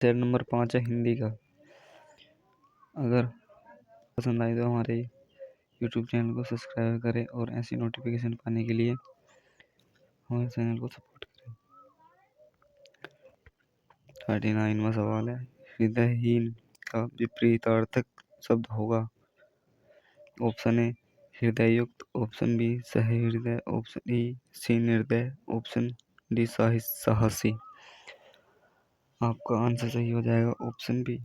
शेर नंबर 5 है हिंदी का। अगर पसंद आए तो हमारे यूट्यूब चैनल को सब्सक्राइब करें और ऐसी नोटिफिकेशन पाने के लिए हमारे चैनल को सपोर्ट करें। 39वां सवाल है, हृदयहीन का विपरीतार्थक शब्द होगा। ऑप्शन ए हृदययुक्त, ऑप्शन बी सहृदय, ऑप्शन ई सीनिर्दय, ऑप्शन डी साहसी। आपका आंसर सही हो जाएगा ऑप्शन बी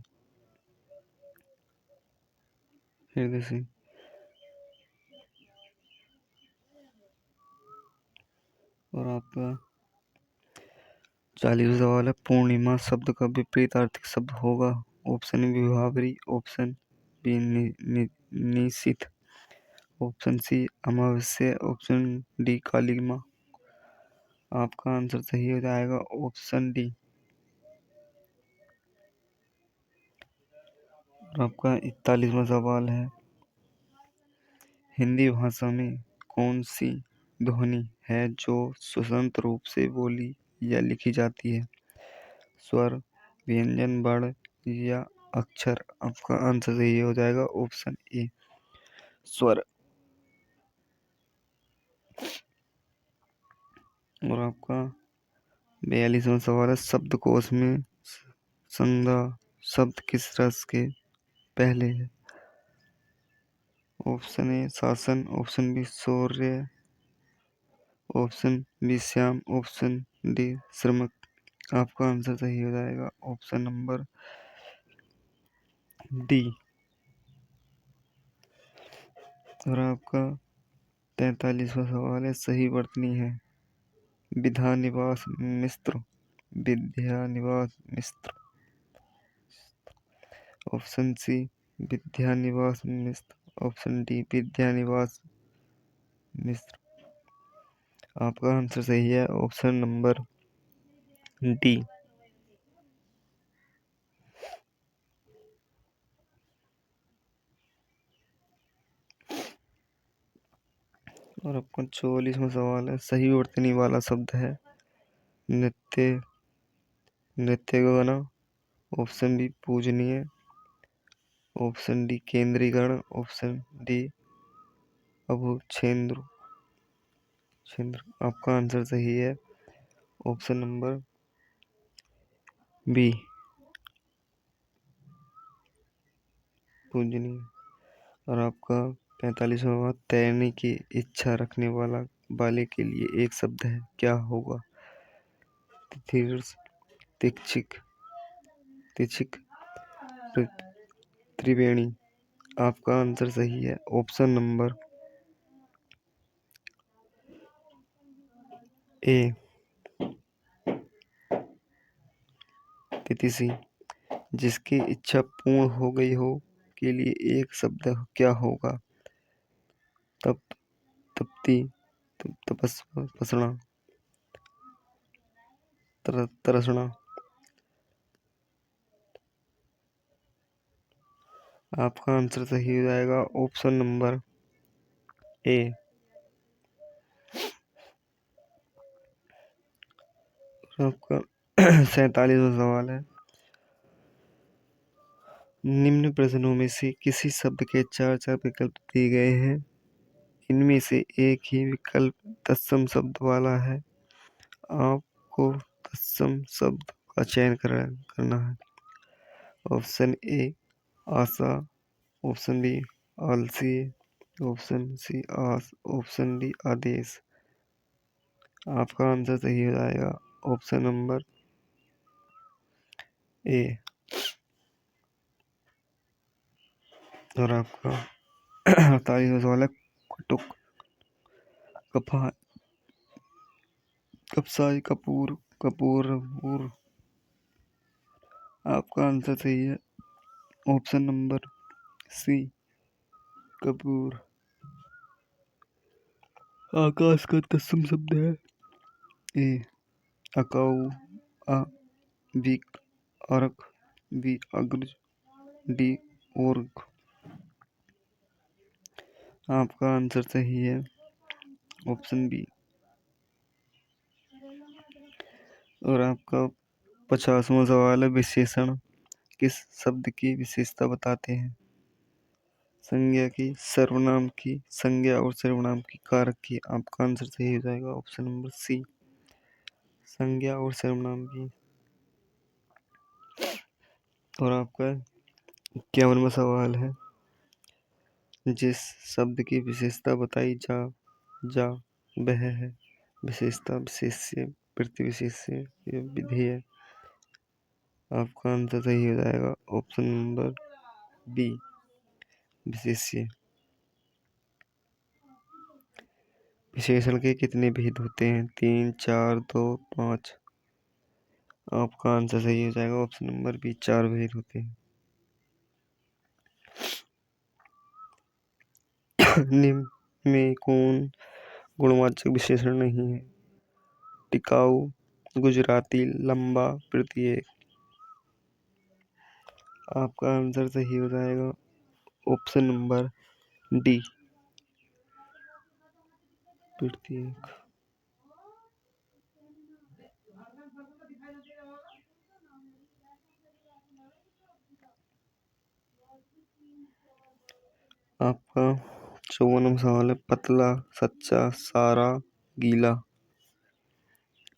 हृदय से। और आपका 40वां सवाल है, पूर्णिमा शब्द का विपरीतार्थक शब्द होगा। ऑप्शन ए विभावरी, ऑप्शन बी निशिथ, ऑप्शन सी अमावस्या, ऑप्शन डी काली माँ। आपका आंसर सही हो जाएगा ऑप्शन डी। और आपका 41वां सवाल है, हिंदी भाषा में कौन सी ध्वनि है जो स्वतंत्र रूप से बोली या लिखी जाती है। स्वर, व्यंजन, वर्ण या अक्षर। आपका आंसर सही हो जाएगा ऑप्शन ए स्वर। और आपका 42वां सवाल है, शब्दकोश में संज्ञा शब्द किस रस के पहले है। ऑप्शन ए शासन, ऑप्शन बी शौर्य, ऑप्शन बी श्याम, ऑप्शन डी श्रमक। आपका आंसर सही हो जाएगा ऑप्शन नंबर डी। और आपका 43वां सवाल है, सही वर्तनी है। विद्यानिवास मिश्र, विद्यानिवास मिश्र, ऑप्शन सी विद्यानिवास मिश्र, ऑप्शन डी विद्यानिवास मिश्र। आपका आंसर सही है ऑप्शन नंबर डी। और आपका 44वां सवाल है, सही वर्तनी वाला शब्द है नृत्य, नृत्य गाना, ऑप्शन बी पूजनीय, ऑप्शन डी केंद्रीकरण, ऑप्शन डी अभूक्षेंद्र। आपका आंसर सही है ऑप्शन नंबर बी पूजनीय। और आपका 45वां, तैरने की इच्छा रखने वाले के लिए एक शब्द है, क्या होगा। तिथिर्ष, तिक्षिक, तिक्षिक, त्रिवेणी। आपका आंसर सही है ऑप्शन नंबर ए तिथिसी। जिसकी इच्छा पूर्ण हो गई हो के लिए एक शब्द क्या होगा। तप, तप्ती, तपस्या, तरसना। आपका आंसर सही हो जाएगा ऑप्शन नंबर ए। आपका 47वां सवाल है, निम्न प्रश्नों में से किसी शब्द के चार चार विकल्प दिए गए हैं। इनमें से एक ही विकल्प तत्सम शब्द वाला है। आपको तत्सम शब्द का चयन करना है। ऑप्शन ए आशा, ऑप्शन बी आलसी, ऑप्शन सी आस, ऑप्शन डी आदेश। आपका आंसर सही हो जाएगा ऑप्शन नंबर ए। और आपका 48वां सवाल है, कुटुक, कफा, कपसाई, कपूर, कपूर। आपका आंसर सही है ऑप्शन नंबर सी कपूर। आकाश का तत्सम शब्द है ए अकाउ, आ बी अर्क, बी अग्रज, डी ओर्ग। आपका आंसर सही है ऑप्शन बी। और आपका 50वां सवाल है, विशेषण किस शब्द की विशेषता बताते हैं? संज्ञा की, सर्वनाम की, संज्ञा और सर्वनाम की, कारक की। आपका आंसर सही हो जाएगा ऑप्शन नंबर सी, संज्ञा और सर्वनाम की। और आपका 51वां सवाल है, जिस शब्द की विशेषता बताई जा वह है। विशेषता, विशेष्य, प्रतिविशेष्य या विधेय। आपका आंसर सही हो जाएगा ऑप्शन नंबर बी, विशेष्य। विशेषण के कितने भेद होते हैं? 3, 4, 2, 5। आपका आंसर सही हो जाएगा ऑप्शन नंबर बी, 4 भेद होते हैं। निम्न में कौन गुणवाचक विशेषण नहीं है? टिकाऊ, गुजराती, लंबा, प्रत्येक। आपका आंसर सही हो जाएगा ऑप्शन नंबर डी, प्रत्येक। आपका 54वां सवाल है, पतला, सच्चा, सारा, गीला।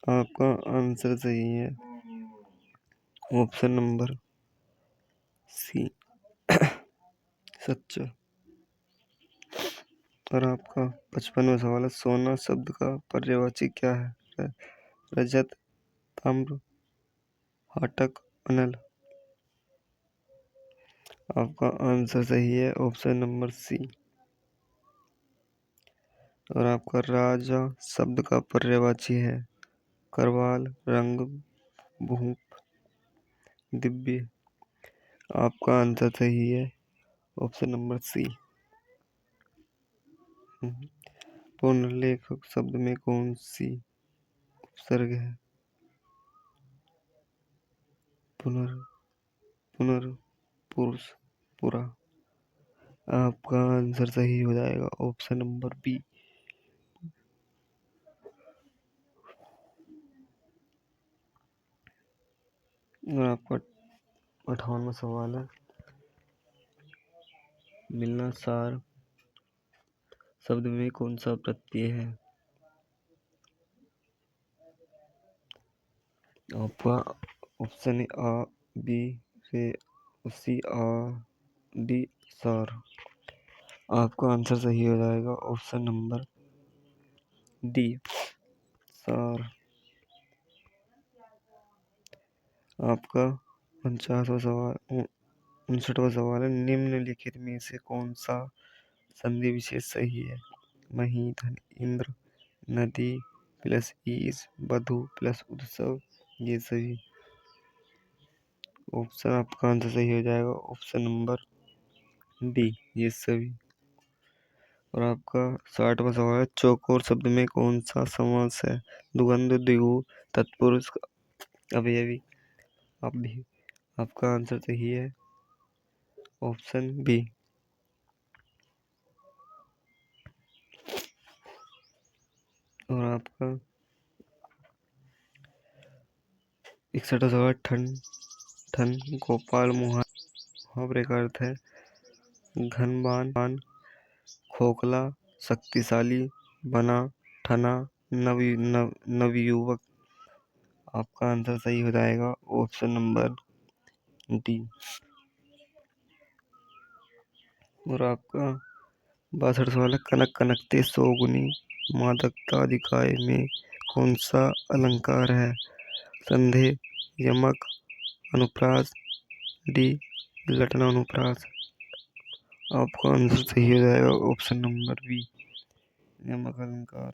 आपका आंसर सही है ऑप्शन नंबर सी, सच्चा। और आपका 55वां सवाल है, सोना शब्द का पर्यायवाची क्या है? रजत, ताम्र, हाटक, अनल। आपका आंसर सही है ऑप्शन नंबर सी। और आपका राजा शब्द का पर्यायवाची है करवाल, रंग, भूप, दिव्य। आपका आंसर सही है ऑप्शन नंबर सी। पुनर्लेखक शब्द में कौन सी उपसर्ग है? पुरुष, पूरा। आपका आंसर सही हो जाएगा ऑप्शन नंबर बी। और आपका 58वां सवाल है, मिलनसार शब्द में कौन सा प्रत्यय है? आपका ऑप्शन आ, बी से सी, आ, डी, सार। आपका आंसर सही हो जाएगा ऑप्शन नंबर डी, सार। आपका 59वां सवाल 59वां सवाल है, निम्नलिखित में से कौन सा संधि विशेष सही है? मही, धन, इंद्र, नदी प्लस ईश, वधु प्लस उत्सव, ये सभी। ऑप्शन आपका आंसर सही हो जाएगा ऑप्शन नंबर डी, ये सभी। और आपका 60वां सवाल है, चौकोर शब्द में कौन सा समास है? द्वंद्व, द्विगु, तत्पुरुष, अवयवी। आप भी, आपका आंसर सही है ऑप्शन बी। और आपका 61वां सवाल, ठन, ठन, गोपाल, मुहावरे का अर्थ है घनबान, खोखला, शक्तिशाली, बना, ठना, नवयुवक। आपका आंसर सही हो जाएगा ऑप्शन नंबर डी। और आपका 62 सवाल है, कनक, कनकते, सौगुनी, मादकता, अधिकाय में कौन सा अलंकार है? संदेह, यमक, अनुप्रास, डी, लटना अनुप्रास। आपका आंसर सही हो जाएगा ऑप्शन नंबर बी, यमक अलंकार,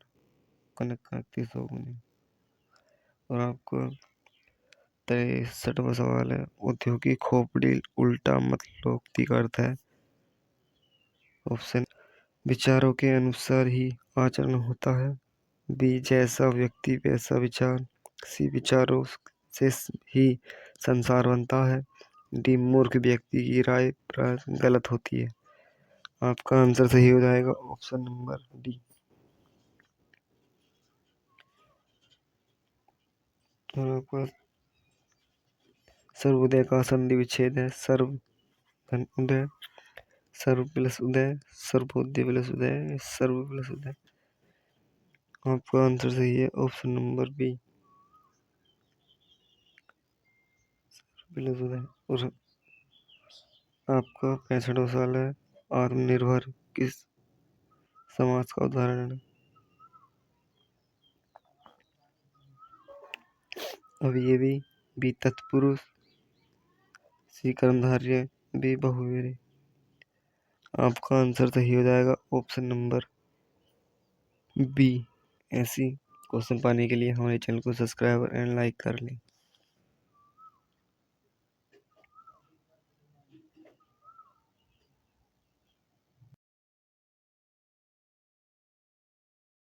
कनक, कनकते, सौगुनी। और आपका 63वां सवाल है, औद्योगिक खोपड़ी उल्टा मतलोक्ति का अर्थ है? ऑप्शन, विचारों के अनुसार ही आचरण होता है। बी, जैसा व्यक्ति वैसा विचार। सी, विचारों से ही संसार बनता है। डी, मूर्ख व्यक्ति की राय प्राय गलत होती है। आपका आंसर सही हो जाएगा ऑप्शन नंबर डी। और आपका सर्वोदय का संधि विच्छेद है सर्व धन उदय, सर्व प्लस उदय, सर्वोदय प्लस उदय, सर्व प्लस उदय। आपका आंसर सही है ऑप्शन नंबर बी, प्लस उदय। और आपका 65वां सवाल है, आत्मनिर्भर किस समास का उदाहरण है? अवयवी, बी तत्पुरुष, सी कर्मधारय, बी बहुव्रीहि। आपका आंसर सही हो जाएगा ऑप्शन नंबर बी। ऐसी क्वेश्चन पाने के लिए हमारे चैनल को सब्सक्राइब एंड लाइक कर लें।